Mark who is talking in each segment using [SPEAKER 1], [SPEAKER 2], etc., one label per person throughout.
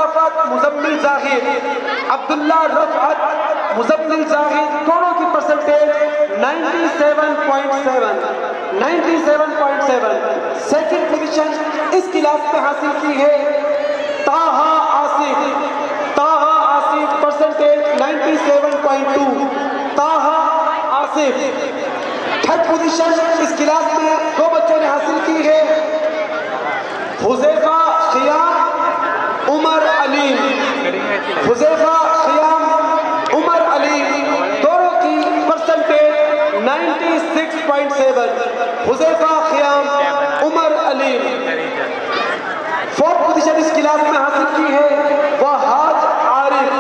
[SPEAKER 1] रफ़त मुज़म्मिल ज़ाहिर, अब्दुल्ला रफ़त मुज़म्मिल ज़ाहिर, दोनों की परसेंटेज 97.7। सेकंड पोजीशन इस क्लास में हासिल की है ताहा आसिफ, परसेंटेज 97.2। ताहा आसिफ। थर्ड पोजीशन इस क्लास में दो बच्चों ने हासिल की है हुज़ैफा ख़ियाम, उमर अलीम। हुज़ैफा ख़ियाम, उमर अलीम, दोनों की percentage 96.7। Huzaifa Khiyam, Umar Aleem. Fourth position इस क्लास में हासिल की है Wahaj Arif,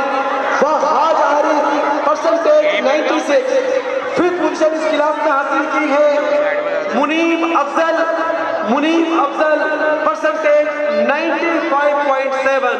[SPEAKER 1] percentage 96। Fifth position इस क्लास में हासिल की है मुनीब अफजल, परसेंटेज 95.7।